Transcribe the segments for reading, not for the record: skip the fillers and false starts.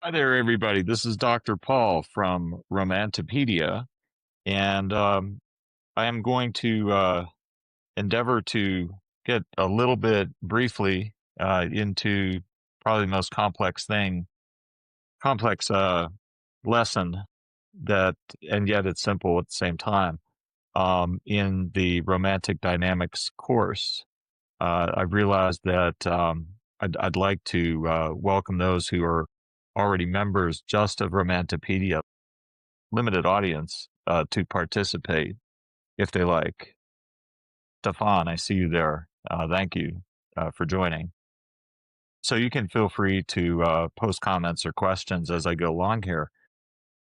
Hi there, everybody. This is Dr. Paul from Romantopedia, and I am going to endeavor to get a little bit briefly into probably the most complex lesson that, and yet it's simple at the same time, in the Romantic Dynamics course. I've realized that I'd like to welcome those who are already members just of Romantopedia, limited audience, to participate if they like. Stefan, I see you there. Thank you for joining. So you can feel free to post comments or questions as I go along here.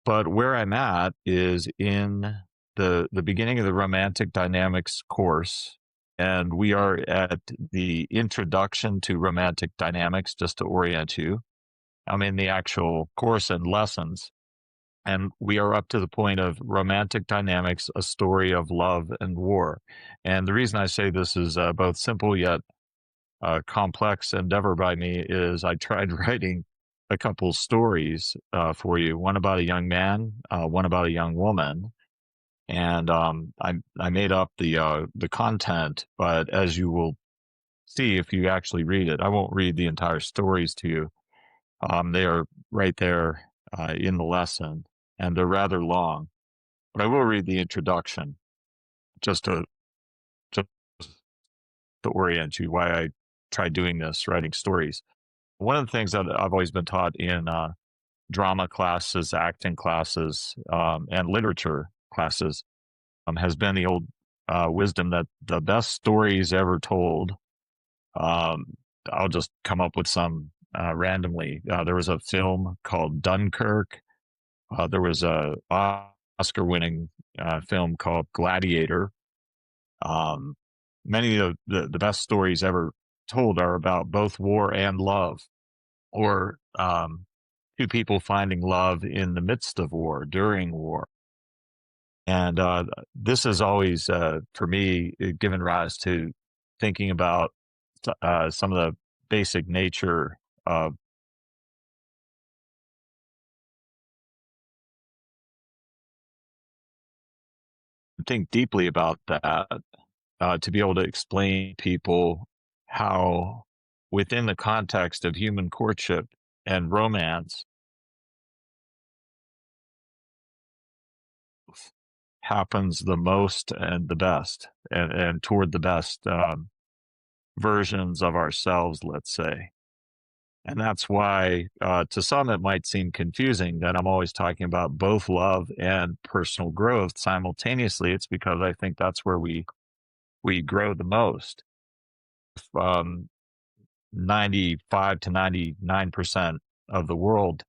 But where I'm at is in the beginning of the Romantic Dynamics course, and we are at the introduction to Romantic Dynamics, just to orient you. I'm in the actual course and lessons, and we are up to the point of Romantic Dynamics, a story of love and war. And the reason I say this is both simple yet complex endeavor by me is I tried writing a couple stories for you, one about a young man, one about a young woman. And I made up the content, but as you will see if you actually read it, I won't read the entire stories to you. They are right there in the lesson, and they're rather long. But I will read the introduction just just to orient you why I tried doing this, writing stories. One of the things that I've always been taught in drama classes, acting classes, and literature classes has been the old wisdom that the best stories ever told. Um, I'll just come up with some randomly. There was a film called Dunkirk. There was a Oscar-winning film called Gladiator. Um, Many of the best stories ever told are about both war and love, or two people finding love in the midst of war, during war. And this has always, for me, given rise to thinking about some of the basic nature of think deeply about that, to be able to explain to people how, within the context of human courtship and romance, happens the most and the best, and toward the best versions of ourselves, let's say. And that's why, to some, it might seem confusing that I'm always talking about both love and personal growth simultaneously. It's because I think that's where we grow the most. Um, 95 to 99% of the world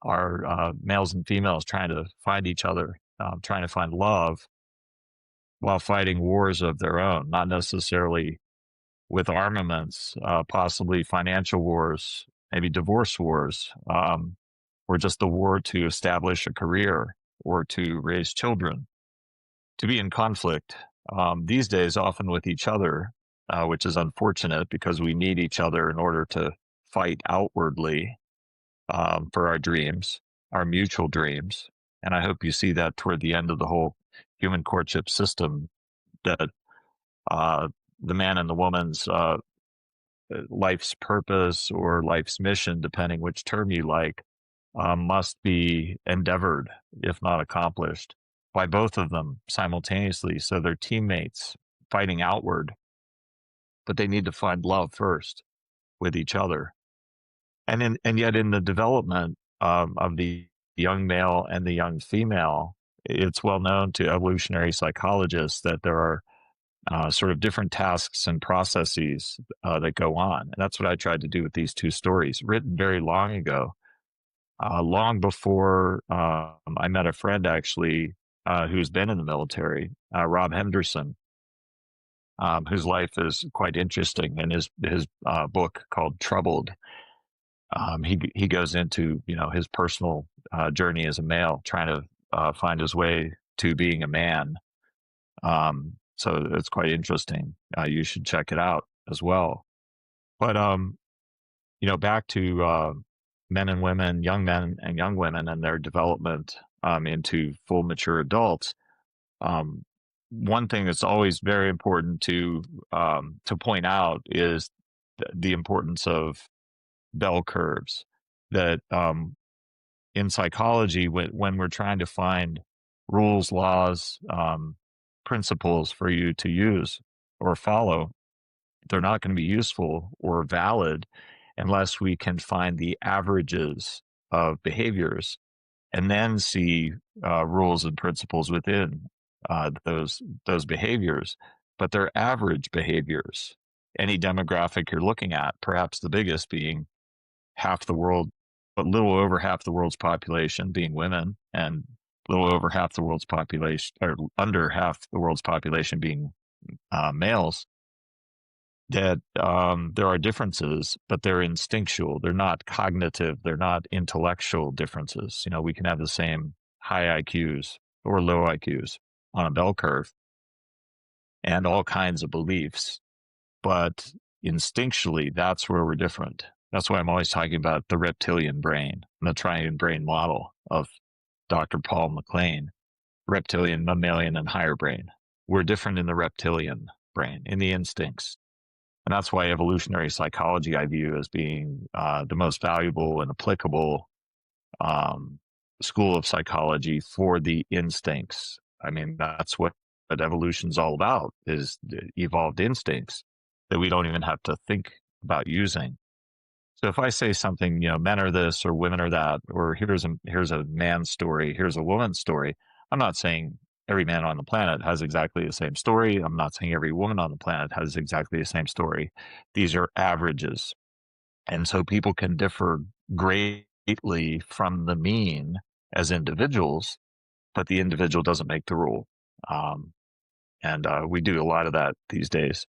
are males and females trying to find each other, trying to find love while fighting wars of their own, not necessarily with armaments, possibly financial wars, maybe divorce wars, or just the war to establish a career or to raise children, to be in conflict these days, often with each other, which is unfortunate because we need each other in order to fight outwardly for our dreams, our mutual dreams. And I hope you see that toward the end of the whole human courtship system, that uh, the man and the woman's life's purpose or life's mission, depending which term you like, must be endeavored, if not accomplished, by both of them simultaneously. So they're teammates fighting outward, but they need to find love first with each other. And yet in the development of the young male and the young female, it's well known to evolutionary psychologists that there are sort of different tasks and processes that go on. And that's what I tried to do with these two stories, written very long ago, long before I met a friend actually who's been in the military, Rob Henderson, whose life is quite interesting. In his book called Troubled, he goes into his personal journey as a male, trying to find his way to being a man. So it's quite interesting. You should check it out as well. But back to men and women, young men and young women, and their development into full mature adults. Um, One thing that's always very important to point out is the importance of bell curves. That in psychology, when we're trying to find rules, laws, principles for you to use or follow, they're not going to be useful or valid unless we can find the averages of behaviors and then see rules and principles within those behaviors. But they're average behaviors. Any demographic you're looking at, perhaps the biggest being half the world, but little over half the world's population being women, and little over half the world's population, or under half the world's population being males, that there are differences, but they're instinctual. They're not cognitive. They're not intellectual differences. You know, we can have the same high IQs or low IQs on a bell curve and all kinds of beliefs, but instinctually, that's where we're different. That's why I'm always talking about the reptilian brain and the triune brain model of Dr. Paul MacLean, reptilian, mammalian, and higher brain. We're different in the reptilian brain, in the instincts. And that's why evolutionary psychology I view as being the most valuable and applicable um, school of psychology for the instincts. I mean, that's what evolution's all about, is evolved instincts that we don't even have to think about using. So if I say something, you know, men are this or women are that, or here's a man's story, here's a woman's story, I'm not saying every man on the planet has exactly the same story. I'm not saying every woman on the planet has exactly the same story. These are averages. And so people can differ greatly from the mean as individuals, but the individual doesn't make the rule. Um, and we do a lot of that these days.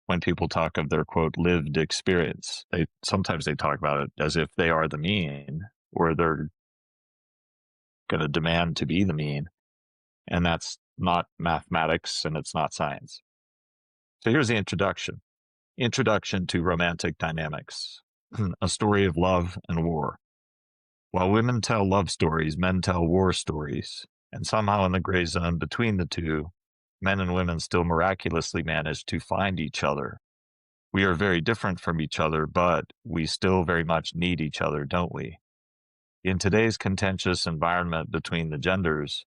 When people talk of their quote lived experience, they sometimes they talk about it as if they are the mean or they're going to demand to be the mean. And that's not mathematics and it's not science. So here's the introduction to romantic dynamics, a story of love and war. While women tell love stories, men tell war stories. And somehow in the gray zone between the two, men and women still miraculously manage to find each other. We are very different from each other, but we still very much need each other, don't we? In today's contentious environment between the genders,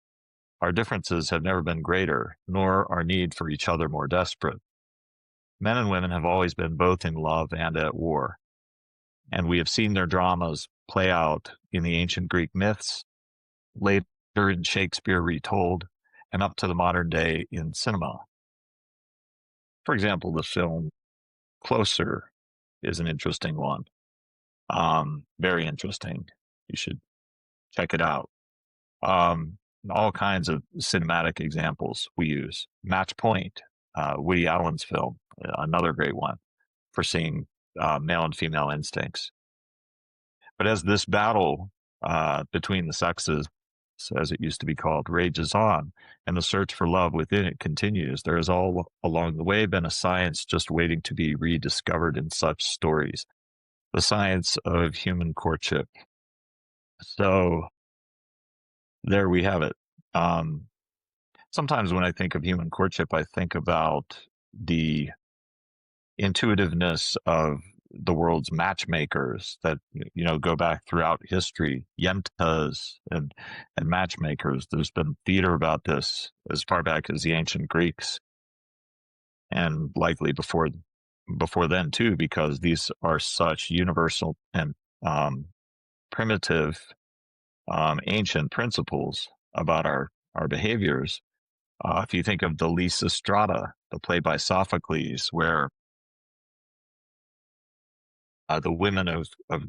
our differences have never been greater, nor our need for each other more desperate. Men and women have always been both in love and at war, and we have seen their dramas play out in the ancient Greek myths, later in Shakespeare retold, and up to the modern day in cinema. For example, the film Closer is an interesting one. Very interesting. You should check it out. All kinds of cinematic examples we use. Match Point, Woody Allen's film, another great one for seeing male and female instincts. But as this battle between the sexes, as it used to be called, rages on, and the search for love within it continues, there has all along the way been a science just waiting to be rediscovered in such stories, the science of human courtship. So there we have it. Um, Sometimes when I think of human courtship, I think about the intuitiveness of the world's matchmakers that go back throughout history, yentas and matchmakers. There's been theater about this as far back as the ancient Greeks, and likely before then too, because these are such universal and primitive, ancient principles about our behaviors. If you think of the Lysistrata, the play by Sophocles, where the women of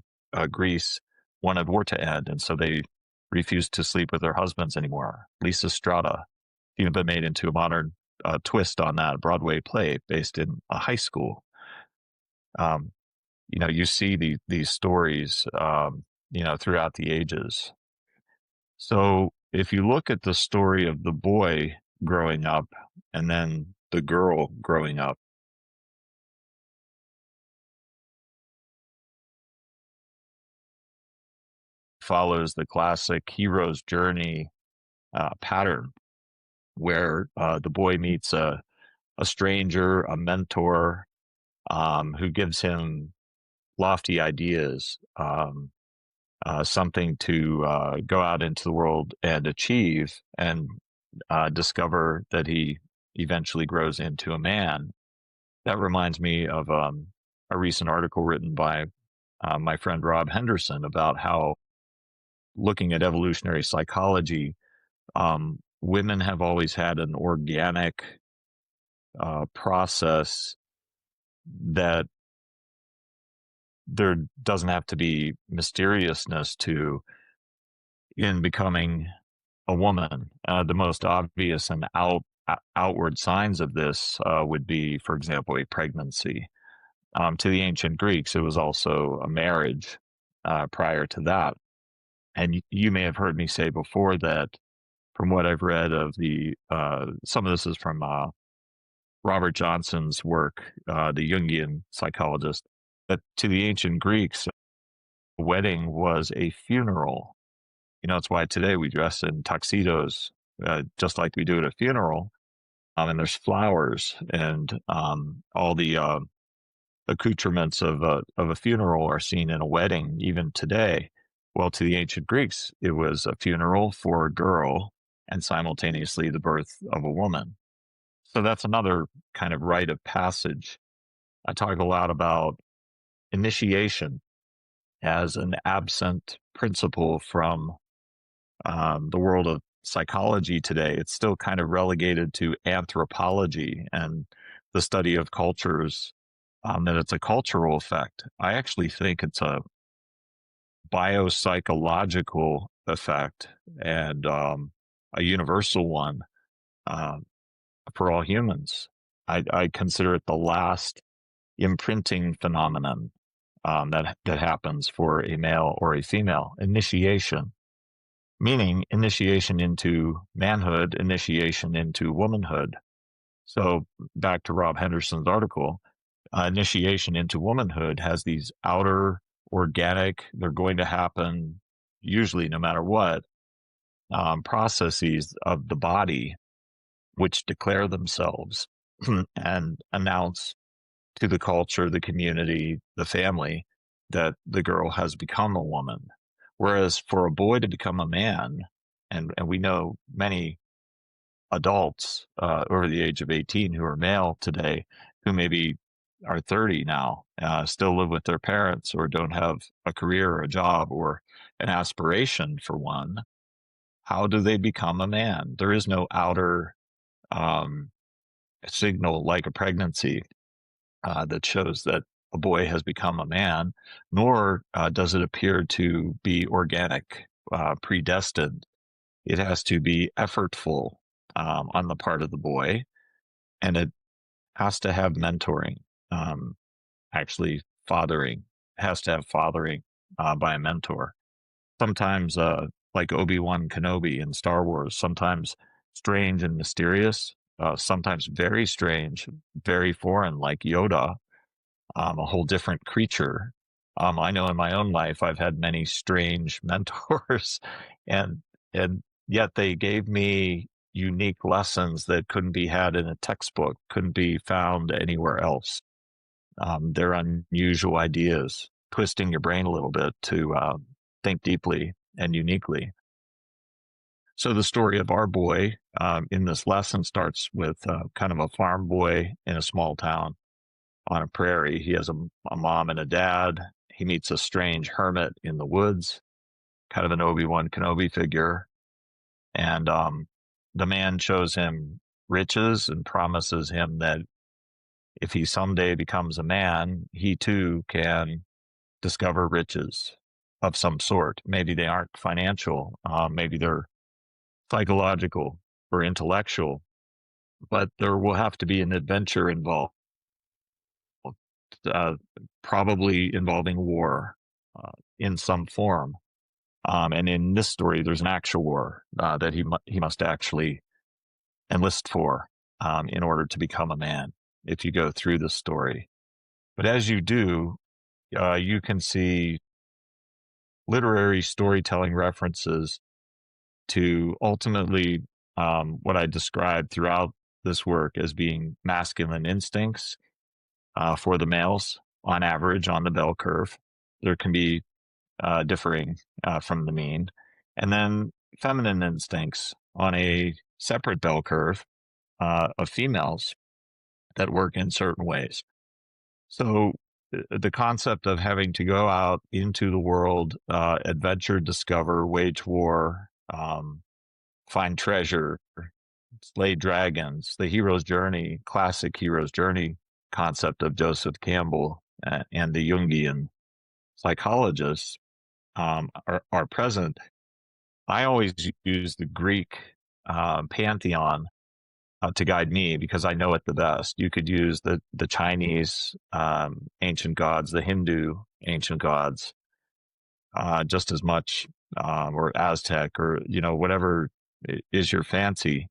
Greece wanted war to end, and so they refused to sleep with their husbands anymore. Lysistrata, even been made into a modern twist on that Broadway play based in a high school. Um, you see these stories, throughout the ages. So if you look at the story of the boy growing up and then the girl growing up, follows the classic hero's journey pattern, where the boy meets a stranger, a mentor, who gives him lofty ideas, something to go out into the world and achieve, and discover that he eventually grows into a man. That reminds me of a recent article written by my friend Rob Henderson about how, looking at evolutionary psychology, women have always had an organic process that there doesn't have to be mysteriousness to in becoming a woman. The most obvious and outward signs of this would be, for example, a pregnancy. To the ancient Greeks, it was also a marriage prior to that. And you may have heard me say before that, from what I've read of some of this is from Robert Johnson's work, the Jungian psychologist, that to the ancient Greeks, a wedding was a funeral. It's why today we dress in tuxedos, just like we do at a funeral. And there's flowers and all the accoutrements of a funeral are seen in a wedding even today. Well, to the ancient Greeks, it was a funeral for a girl and simultaneously the birth of a woman. So that's another kind of rite of passage. I talk a lot about initiation as an absent principle from the world of psychology today. It's still kind of relegated to anthropology and the study of cultures, that it's a cultural effect. I actually think it's a biopsychological effect, and a universal one uh, for all humans. I consider it the last imprinting phenomenon that happens for a male or a female. Initiation, meaning initiation into manhood, initiation into womanhood. So back to Rob Henderson's article, initiation into womanhood has these outer organic, they're going to happen usually no matter what, processes of the body, which declare themselves and announce to the culture, the community, the family, that the girl has become a woman. Whereas for a boy to become a man, and we know many adults over the age of 18 who are male today, who maybe are 30 now, still live with their parents or don't have a career or a job or an aspiration for one. How do they become a man? There is no outer um, signal like a pregnancy that shows that a boy has become a man, nor does it appear to be organic, predestined. It has to be effortful on the part of the boy, and it has to have mentoring, actually fathering. It has to have fathering by a mentor. Sometimes, like Obi-Wan Kenobi in Star Wars, sometimes strange and mysterious, sometimes very strange, very foreign, like Yoda, a whole different creature. I know in my own life I've had many strange mentors, and and yet they gave me unique lessons that couldn't be had in a textbook, couldn't be found anywhere else. They're unusual ideas, twisting your brain a little bit to think deeply and uniquely. So the story of our boy in this lesson starts with kind of a farm boy in a small town on a prairie. He has a mom and a dad. He meets a strange hermit in the woods, kind of an Obi-Wan Kenobi figure. And the man shows him riches and promises him that if he someday becomes a man, he too can discover riches of some sort. Maybe they aren't financial, maybe they're psychological or intellectual, but there will have to be an adventure involved, uh, probably involving war in some form. And in this story, there's an actual war that he must actually enlist for in order to become a man. If you go through the story, but as you do, you can see literary storytelling references to ultimately what I described throughout this work as being masculine instincts for the males on average on the bell curve. There can be differing from the mean. And then feminine instincts on a separate bell curve of females that work in certain ways. So the concept of having to go out into the world, adventure, discover, wage war, find treasure, slay dragons, the hero's journey, classic hero's journey concept of Joseph Campbell and the Jungian psychologists are present. I always use the Greek pantheon to guide me because I know it the best. You could use the Chinese ancient gods, the Hindu ancient gods, just as much, or Aztec, or whatever is your fancy.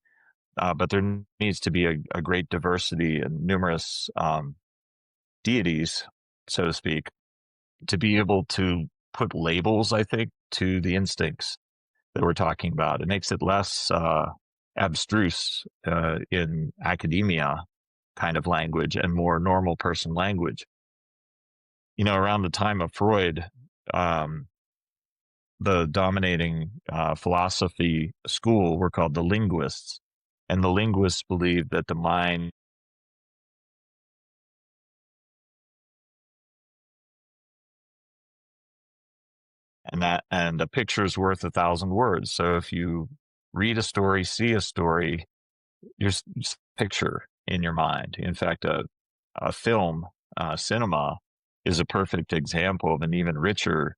But there needs to be a great diversity and numerous deities, so to speak, to be able to put labels, I think, to the instincts that we're talking about. It makes it less abstruse in academia kind of language and more normal person language. Around the time of Freud, the dominating philosophy school were called the linguists. And the linguists believed that the mind and a picture is worth 1,000 words. So if you read a story, see a story, you're just picture in your mind. In fact, a film, cinema, is a perfect example of an even richer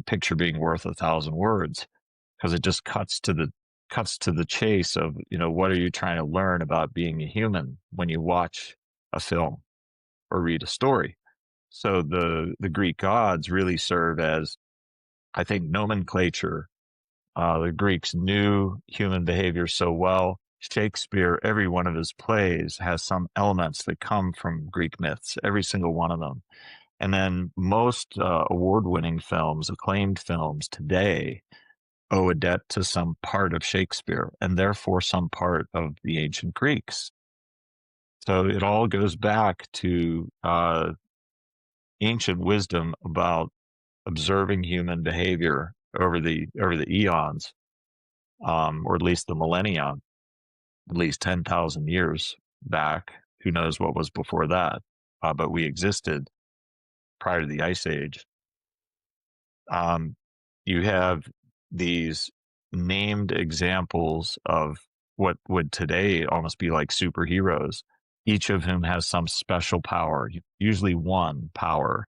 picture being worth 1,000 words, because it just cuts to the chase of what are you trying to learn about being a human when you watch a film or read a story. So the Greek gods really serve as, I think, nomenclature. The Greeks knew human behavior so well. Shakespeare, every one of his plays has some elements that come from Greek myths, every single one of them. And then most award-winning films, acclaimed films today, owe a debt to some part of Shakespeare and therefore some part of the ancient Greeks. So it all goes back to ancient wisdom about observing human behavior over the eons, or at least the millennia, at least 10,000 years back. Who knows what was before that? But we existed prior to the Ice Age. You have these named examples of what would today almost be like superheroes, each of whom has some special power, usually one power,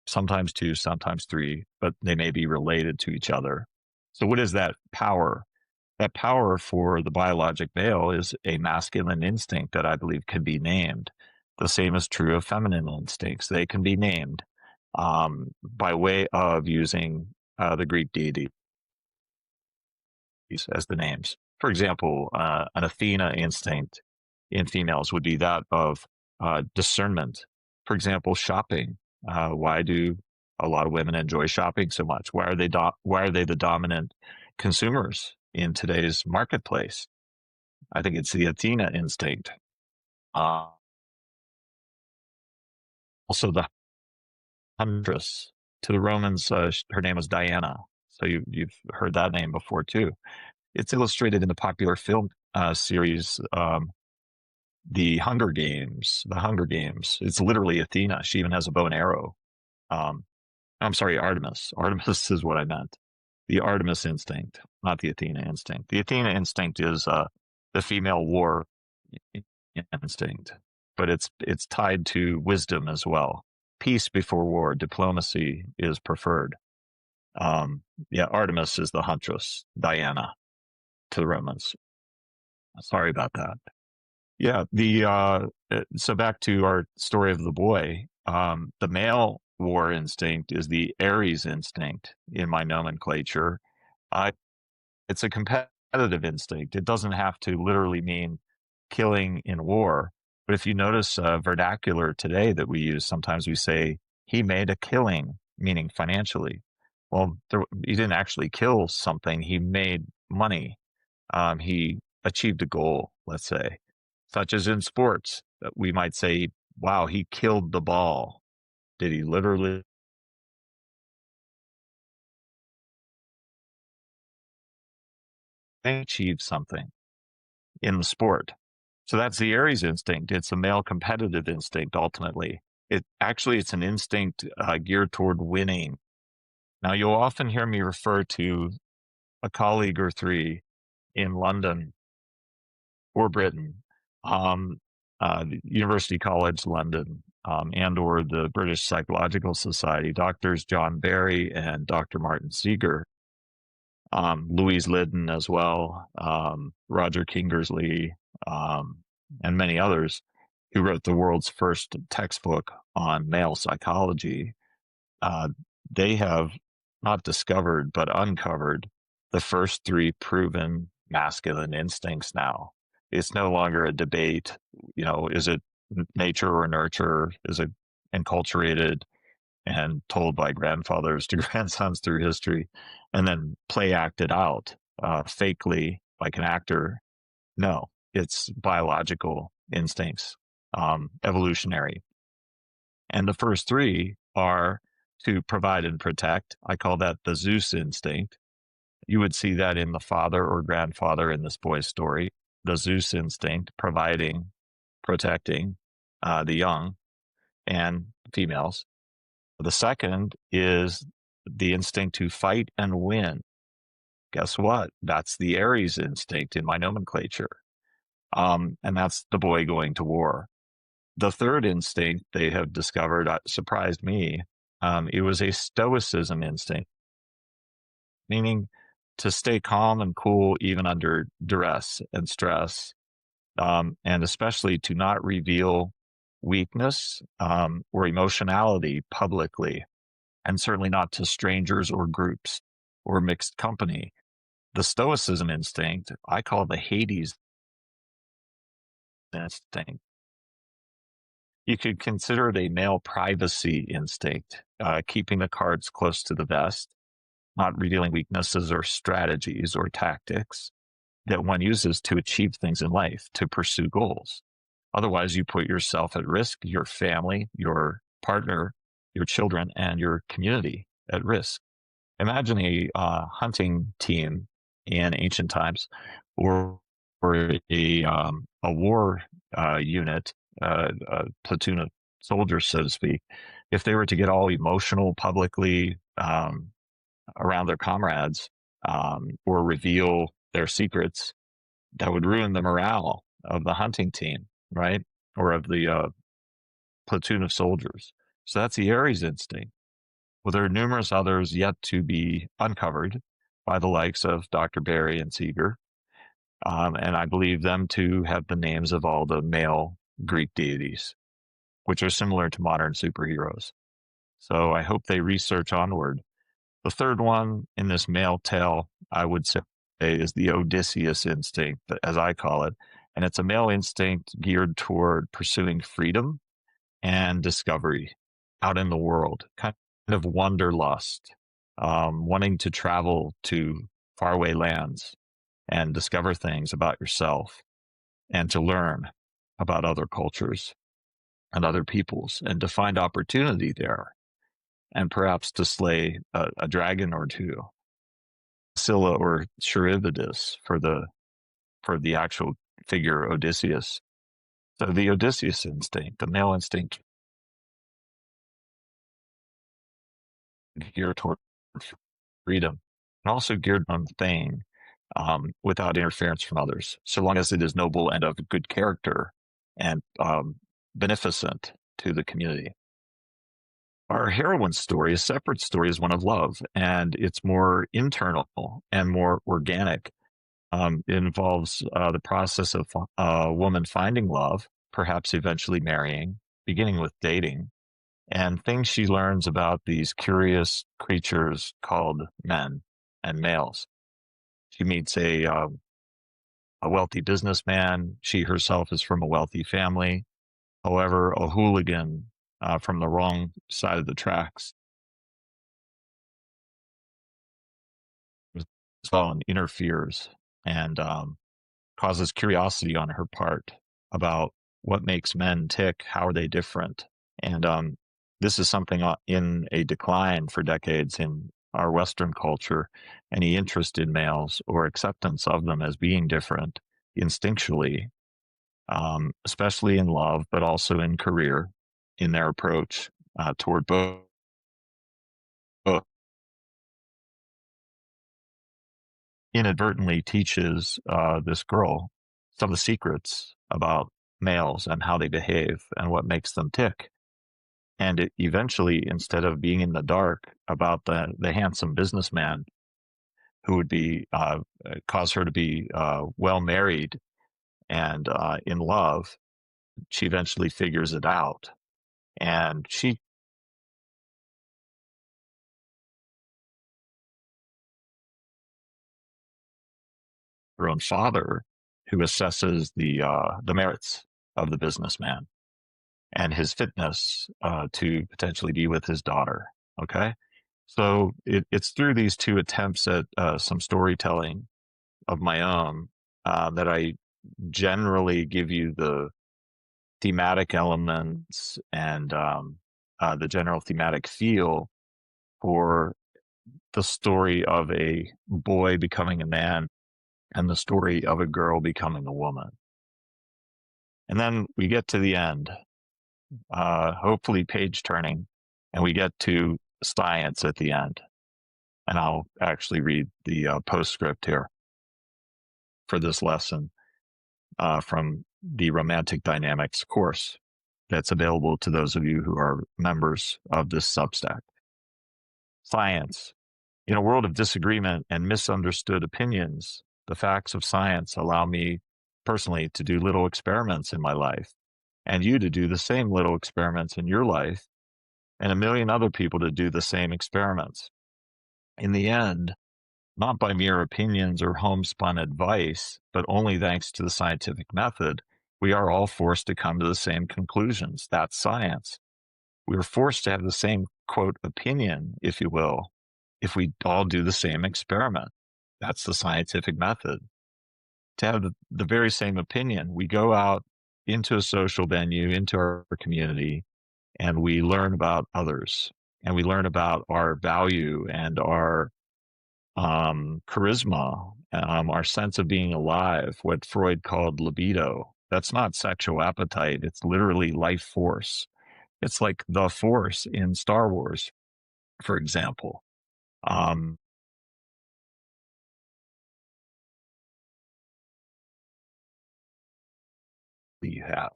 sometimes two, sometimes three, but they may be related to each other. So what is that power? That power for the biologic male is a masculine instinct that I believe can be named. The same is true of feminine instincts. They can be named by way of using the Greek deities as the names. For example, an Athena instinct in females would be that of discernment. For example, shopping. Why do a lot of women enjoy shopping so much? Why are they the dominant consumers in today's marketplace? I think it's the Athena instinct. Also, the huntress. To the Romans, her name was Diana. So you've heard that name before too. It's illustrated in the popular film series, The Hunger Games. The Hunger Games. It's literally Athena. She even has a bow and arrow. I'm sorry, Artemis. Artemis is what I meant. The Artemis instinct, not the Athena instinct. The Athena instinct is the female war instinct, but it's tied to wisdom as well. Peace before war, diplomacy is preferred. Artemis is the huntress, Diana, to the Romans. Sorry about that. Yeah, so back to our story of the boy. The male war instinct is the Aries instinct in my nomenclature. It's a competitive instinct. It doesn't have to literally mean killing in war. But if you notice vernacular today that we use, sometimes we say, he made a killing, meaning financially, Well, he didn't actually kill something. He made money. He achieved a goal, let's say, such as in sports. We might say, wow, he killed the ball. Did he literally achieve something in the sport? So that's the Aries instinct. It's a male competitive instinct, ultimately. It's an instinct geared toward winning. Now, you'll often hear me refer to a colleague or three in London or Britain, um, University College London, and or the British Psychological Society, Doctors John Barry and Dr. Martin Seeger, Louise Liddon as well, Roger Kingersley, um, and many others who wrote the world's first textbook on male psychology. uh, they have not discovered but uncovered the first three proven masculine instincts now. It's no longer a debate, is it nature or nurture? Is it enculturated and told by grandfathers to grandsons through history and then play acted out fakely like an actor? No, it's biological instincts, evolutionary. And the first three are to provide and protect. I call that the Zeus instinct. You would see that in the father or grandfather in this boy's story. The Zeus instinct, providing, protecting the young and females. The second is the instinct to fight and win. Guess what? That's the Aries instinct in my nomenclature. And that's the boy going to war. The third instinct they have discovered surprised me. It was a stoicism instinct, meaning to stay calm and cool even under duress and stress, and especially to not reveal weakness or emotionality publicly, and certainly not to strangers or groups or mixed company. The stoicism instinct, I call the Hades instinct. You could consider it a male privacy instinct, keeping the cards close to the vest, not revealing weaknesses or strategies or tactics that one uses to achieve things in life, to pursue goals. Otherwise, you put yourself at risk, your family, your partner, your children, and your community at risk. Imagine a hunting team in ancient times, or a war unit, a platoon of soldiers, so to speak. If they were to get all emotional publicly around their comrades, or reveal their secrets, that would ruin the morale of the hunting team, right? Or of the platoon of soldiers. So that's the Aries instinct. Well, there are numerous others yet to be uncovered by the likes of Dr. Barry and Seeger. And I believe them to have the names of all the male Greek deities, which are similar to modern superheroes. So I hope they research onward. The third one in this male tale, I would say, is the Odysseus instinct, as I call it. And it's a male instinct geared toward pursuing freedom and discovery out in the world, kind of wanderlust, wanting to travel to faraway lands and discover things about yourself and to learn about other cultures and other peoples and to find opportunity there and perhaps to slay a dragon or two. Scylla or Charybdis for the actual figure Odysseus. So the Odysseus instinct, the male instinct, geared toward freedom, and also geared on fame, without interference from others, so long as it is noble and of good character and beneficent to the community. Our heroine's story, a separate story, is one of love, and it's more internal and more organic. It involves the process of a woman finding love, perhaps eventually marrying, beginning with dating, and things she learns about these curious creatures called men and males. She meets a wealthy businessman. She herself is from a wealthy family. However, a hooligan from the wrong side of the tracks. well and interferes and causes curiosity on her part about what makes men tick, how are they different, and this is something in a decline for decades in our Western culture. Any interest in males or acceptance of them as being different instinctually, especially in love, but also in career, in their approach toward both, inadvertently teaches this girl some of the secrets about males and how they behave and what makes them tick. And it eventually, instead of being in the dark about the handsome businessman who would be cause her to be well married and in love, she eventually figures it out, and she her own father, who assesses the merits of the businessman and his fitness to potentially be with his daughter. Okay, so it's through these two attempts at some storytelling of my own that I generally give you the thematic elements and the general thematic feel for the story of a boy becoming a man and the story of a girl becoming a woman. And then we get to the end, hopefully page turning, and we get to science at the end. And I'll actually read the postscript here for this lesson from the Romantic Dynamics course that's available to those of you who are members of this Substack. Science. In a world of disagreement and misunderstood opinions, the facts of science allow me personally to do little experiments in my life, and you to do the same little experiments in your life, and a million other people to do the same experiments. In the end, not by mere opinions or homespun advice, but only thanks to the scientific method, we are all forced to come to the same conclusions. That's science. We are forced to have the same, quote, opinion, if you will, if we all do the same experiment. That's the scientific method. To have the very same opinion, we go out into a social venue, into our community, and we learn about others, and we learn about our value and our charisma, our sense of being alive, what Freud called libido. That's not sexual appetite, it's literally life force. It's like the force in Star Wars, for example. Um, you have.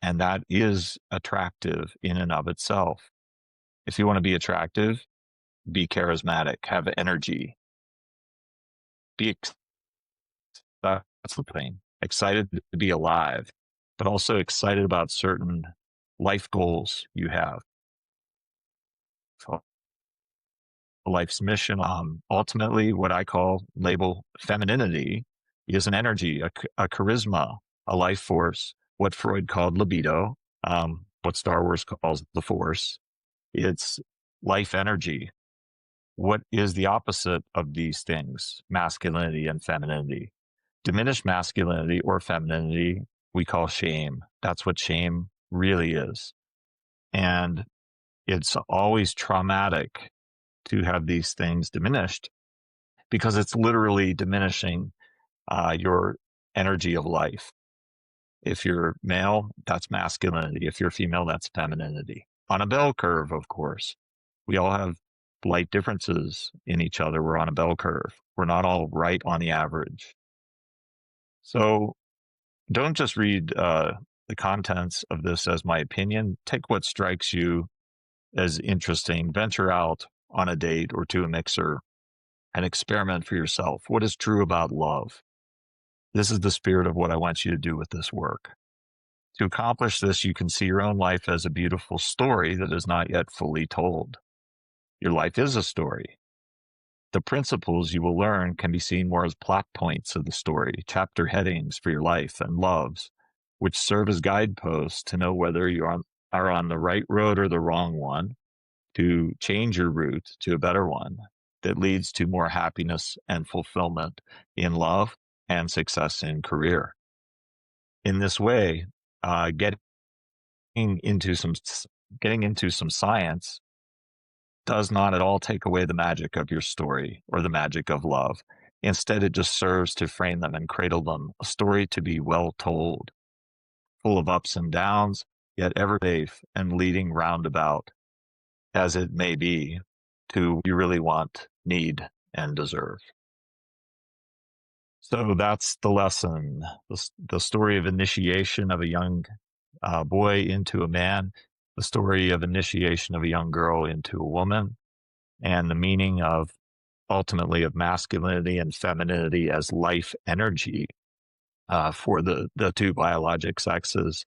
And that is attractive in and of itself. If you want to be attractive, be charismatic, have energy, be that's the thing. Excited to be alive, but also excited about certain life goals you have. So life's mission, ultimately, what I call label femininity is an energy, a charisma, a life force, what Freud called libido, what Star Wars calls the force. It's life energy. What is the opposite of these things, masculinity and femininity? Diminished masculinity or femininity, we call shame. That's what shame really is. And it's always traumatic to have these things diminished because it's literally diminishing your energy of life. If you're male, that's masculinity. If you're female, that's femininity. On a bell curve, of course. We all have light differences in each other. We're on a bell curve. We're not all right on the average. So don't just read the contents of this as my opinion. Take what strikes you as interesting. Venture out on a date or to a mixer and experiment for yourself. What is true about love? This is the spirit of what I want you to do with this work. To accomplish this, you can see your own life as a beautiful story that is not yet fully told. Your life is a story. The principles you will learn can be seen more as plot points of the story, chapter headings for your life and loves, which serve as guideposts to know whether you are on the right road or the wrong one, to change your route to a better one. that leads to more happiness and fulfillment in love and success in career. In this way, getting into some getting into some science does not at all take away the magic of your story or the magic of love. Instead, it just serves to frame them and cradle them, a story to be well told, full of ups and downs, yet ever safe and leading roundabout, as it may be, to you really want, need, and deserve. So that's the lesson, the story of initiation of a young boy into a man, the story of initiation of a young girl into a woman, and the meaning of ultimately of masculinity and femininity as life energy for the two biologic sexes,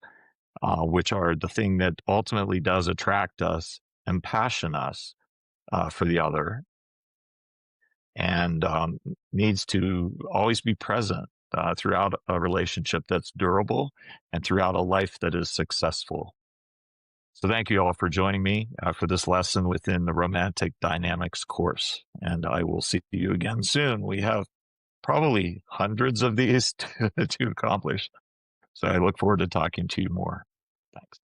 which are the thing that ultimately does attract us and passion us for the other, and needs to always be present throughout a relationship that's durable and throughout a life that is successful. So thank you all for joining me for this lesson within the Romantic Dynamics course. And I will see you again soon. We have probably hundreds of these to accomplish. So I look forward to talking to you more. Thanks.